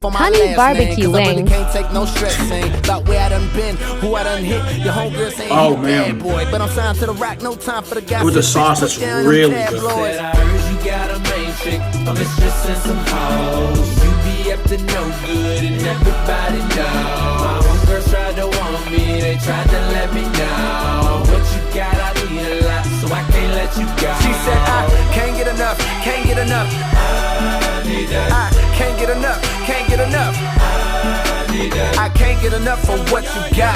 Honey barbecue wings. Can't take no stressing about where I done been, who I done hit. Your homegirl saying Oh, you a man. bad boy, but I'm signed to the rack, no time for the guys. With the sauce, that's really good. Said I heard you got a main chick, a mistress and some hoes. You be up to no good and everybody know. My homegirls tried to want me, they tried to let me know. What you got, I need a lot, so I can't let you go. She said I can't get enough, can't get enough. I need that, I can't get enough, can't get enough. I need that. I can't get enough for what you got.